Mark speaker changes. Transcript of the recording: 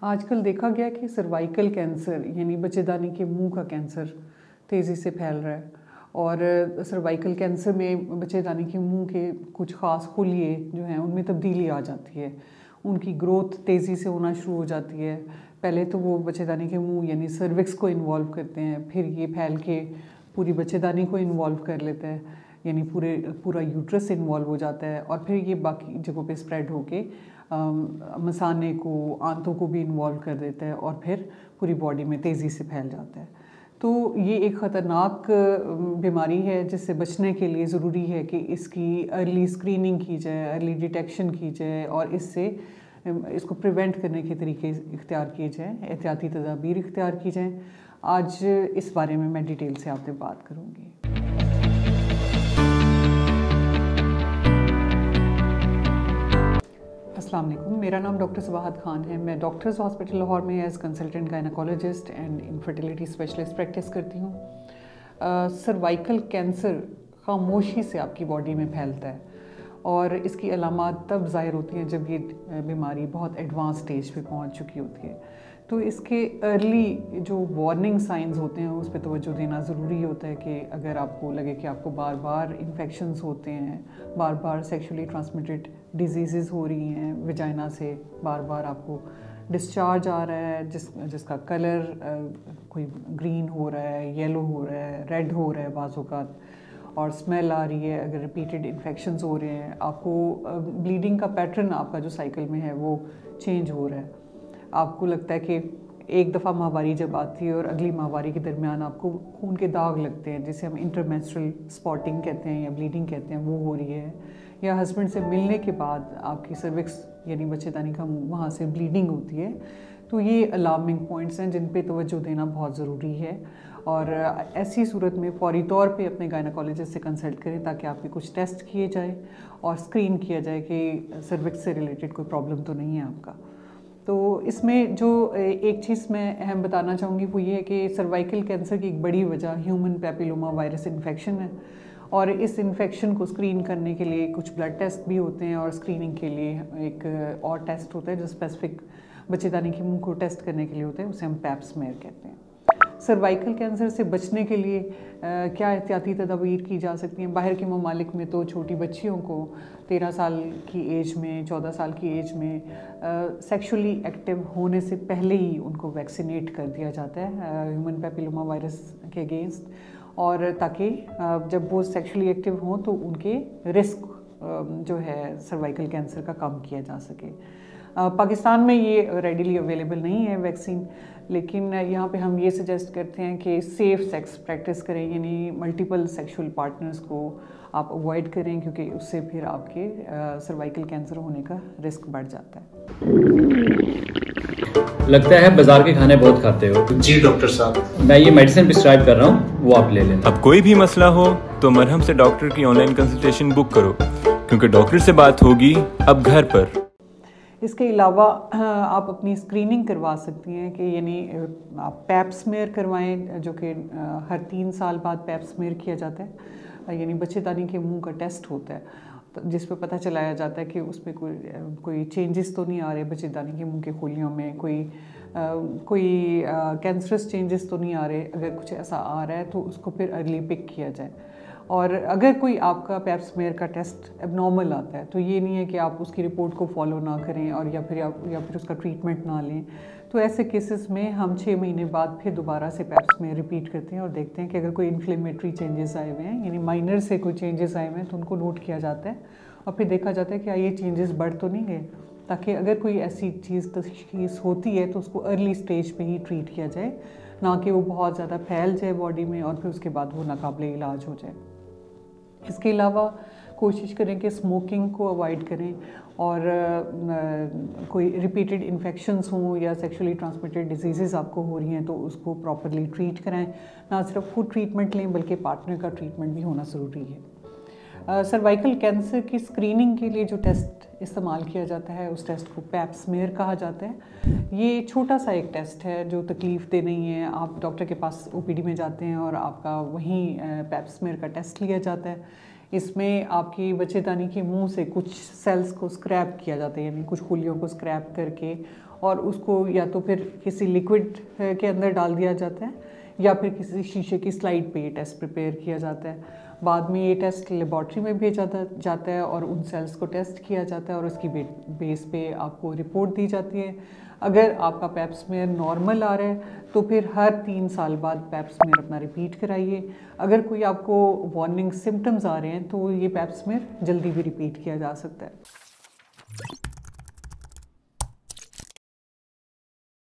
Speaker 1: आजकल देखा गया कि सर्वाइकल कैंसर यानी बच्चेदानी के मुंह का कैंसर तेज़ी से फैल रहा है। और सर्वाइकल कैंसर में बच्चेदानी के मुंह के कुछ ख़ास खुलिये जो हैं उनमें तब्दीली आ जाती है, उनकी ग्रोथ तेज़ी से होना शुरू हो जाती है। पहले तो वो बच्चेदानी के मुंह यानी सर्विक्स को इन्वॉल्व करते हैं, फिर ये फैल के पूरी बच्चेदानी को इन्वॉल्व कर लेता है, यानी पूरा यूट्रस इन्वॉल्व हो जाता है। और फिर ये बाकी जगहों पे स्प्रेड होके मसाने को, आंतों को भी इन्वॉल्व कर देता है और फिर पूरी बॉडी में तेज़ी से फैल जाता है। तो ये एक ख़तरनाक बीमारी है जिससे बचने के लिए ज़रूरी है कि इसकी अर्ली स्क्रीनिंग की जाए, अर्ली डिटेक्शन की जाए और इसको प्रिवेंट करने के तरीके इख्तियार किए जाएँ, एहतियाती तदाबीर इख्तियार की जाएँ। आज इस बारे में मैं डिटेल से आपसे बात करूँगी। अस्सलाम वालेकुम, मेरा नाम डॉक्टर सबाहत खान है। मैं डॉक्टर्स हॉस्पिटल लाहौर में as consultant gynaecologist and infertility specialist practice करती हूँ। सर्वाइकल कैंसर खामोशी से आपकी बॉडी में फैलता है और इसकी अलामात तब ज़ाहिर होती हैं जब ये बीमारी बहुत एडवांस स्टेज पे पहुँच चुकी होती है। तो इसके अर्ली जो वार्निंग साइंस होते हैं उस पर तवज्जो देना ज़रूरी होता है कि अगर आपको लगे कि आपको बार बार इन्फेक्शंस होते हैं, बार बार सेक्सुअली ट्रांसमिटेड डिजीज़ हो रही हैं विजाइना से, बार बार आपको डिस्चार्ज आ रहा है जिसका कलर कोई ग्रीन हो रहा है, येलो हो रहा है, रेड हो रहा है बाज़ औक़ात, और स्मेल आ रही है, अगर रिपीटेड इन्फेक्शंस हो रहे हैं, आपको ब्लीडिंग का पैटर्न आपका जो साइकिल में है वो चेंज हो रहा है, आपको लगता है कि एक दफ़ा माहवारी जब आती है और अगली माहवारी के दरमियान आपको खून के दाग लगते हैं जिसे हम इंटरमेंस्ट्रुअल स्पॉटिंग कहते हैं या ब्लीडिंग कहते हैं, वो हो रही है, या हस्बैंड से मिलने के बाद आपकी सर्विक्स यानी बच्चेदानी का वहाँ से ब्लीडिंग होती है। तो ये अलार्मिंग पॉइंट्स हैं जिन पे तवज्जो देना बहुत ज़रूरी है और ऐसी सूरत में फौरी तौर पे अपने गायनेकोलॉजिस्ट से कंसल्ट करें ताकि आपके कुछ टेस्ट किए जाए और स्क्रीन किया जाए कि सर्विक्स से रिलेटेड कोई प्रॉब्लम तो नहीं है आपका। तो इसमें जो एक चीज़ मैं अहम बताना चाहूँगी वो ये है कि सर्वाइकल कैंसर की एक बड़ी वजह ह्यूमन पैपिलोमा वायरस इन्फेक्शन है और इस इन्फेक्शन को स्क्रीन करने के लिए कुछ ब्लड टेस्ट भी होते हैं और स्क्रीनिंग के लिए एक और टेस्ट होता है जो स्पेसिफिक बच्चेदानी के मुंह को टेस्ट करने के लिए होता है, उसे हम पैप स्मेयर कहते हैं। सर्वाइकल कैंसर से बचने के लिए क्या एहतियाती तदाबीर की जा सकती हैं? बाहर के ममालिक में तो छोटी बच्चियों को 13 साल की एज में, 14 साल की एज में सेक्सुअली एक्टिव होने से पहले ही उनको वैक्सीनेट कर दिया जाता है ह्यूमन पैपिलोमा वायरस के अगेंस्ट, और ताकि जब वो सेक्सुअली एक्टिव हों तो उनके रिस्क जो है सर्वाइकल कैंसर का कम किया जा सके। पाकिस्तान में ये रेडिली अवेलेबल नहीं है वैक्सीन, लेकिन यहाँ पे हम ये सजेस्ट करते हैं कि सेफ़ सेक्स प्रैक्टिस करें, यानी मल्टीपल सेक्सुअल पार्टनर्स को आप अवॉइड करें क्योंकि उससे फिर आपके सर्वाइकल कैंसर होने का रिस्क बढ़ जाता है।
Speaker 2: लगता है बाजार के खाने बहुत खाते हो।
Speaker 3: जी डॉक्टर साहब,
Speaker 2: मैं ये मेडिसिन प्रिस्क्राइब कर रहा हूँ, वो आप ले लेना।
Speaker 4: अब कोई भी मसला हो तो मरहम से डॉक्टर की ऑनलाइन कंसल्टेशन बुक करो क्योंकि डॉक्टर से बात होगी अब घर पर।
Speaker 1: इसके अलावा आप अपनी स्क्रीनिंग करवा सकती हैं कि यानी आप पैप स्मेयर करवाएं जो कि हर 3 साल बाद पैप स्मेयर किया जाता है, यानी बच्चेदानी के मुंह का टेस्ट होता है तो जिस पे पता चलाया जाता है कि उसमें कोई चेंजेस तो नहीं आ रहे बच्चेदानी के मुंह के खोलियों में, कोई कैंसरस चेंजेस तो नहीं आ रहे। अगर कुछ ऐसा आ रहा है तो उसको फिर अर्ली पिक किया जाए, और अगर कोई आपका पैप स्मेयर का टेस्ट एबनॉर्मल आता है तो ये नहीं है कि आप उसकी रिपोर्ट को फॉलो ना करें और या फिर उसका ट्रीटमेंट ना लें। तो ऐसे केसेस में हम 6 महीने बाद फिर दोबारा से पैप स्मेयर रिपीट करते हैं और देखते हैं कि अगर कोई इन्फ्लेमेटरी चेंजेस आए हुए हैं, यानी माइनर से कोई चेंजेस आए हुए हैं, तो उनको नोट किया जाता है और फिर देखा जाता है कि ये चेंजेस बढ़ तो नहीं गए, ताकि अगर कोई ऐसी चीज़ तशख़ीस होती है तो उसको अर्ली स्टेज पे ही ट्रीट किया जाए, ना कि वो बहुत ज़्यादा फैल जाए बॉडी में और फिर उसके बाद वो नाकाबिले इलाज हो जाए। इसके अलावा कोशिश करें कि स्मोकिंग को अवॉइड करें और कोई रिपीटेड इन्फेक्शंस हों या सेक्सुअली ट्रांसमिटेड डिजीज़ आपको हो रही हैं तो उसको प्रॉपरली ट्रीट कराएं। ना सिर्फ फूड ट्रीटमेंट लें बल्कि पार्टनर का ट्रीटमेंट भी होना ज़रूरी है। सर्वाइकल कैंसर की स्क्रीनिंग के लिए जो टेस्ट इस्तेमाल किया जाता है उस टेस्ट को पैप स्मेयर कहा जाता है। ये छोटा सा एक टेस्ट है जो तकलीफ़ दे नहीं है। आप डॉक्टर के पास ओपीडी में जाते हैं और आपका वहीं पैप स्मेयर का टेस्ट लिया जाता है। इसमें आपकी बच्चेदानी के मुंह से कुछ सेल्स को स्क्रैप किया जाता है, यानी कुछ खुलियों को स्क्रैप करके और उसको या तो फिर किसी लिक्विड के अंदर डाल दिया जाता है या फिर किसी शीशे की स्लाइड पे ये टेस्ट प्रिपेयर किया जाता है। बाद में ये टेस्ट लेबॉर्ट्री में भेजा जाता है और उन सेल्स को टेस्ट किया जाता है और उसकी बेस पे आपको रिपोर्ट दी जाती है। अगर आपका पैप स्मेयर नॉर्मल आ रहा है तो फिर हर 3 साल बाद पैप स्मेयर अपना रिपीट कराइए। अगर कोई आपको वार्निंग सिम्टम्स आ रहे हैं तो ये पैप स्मेयर जल्दी भी रिपीट किया जा सकता है।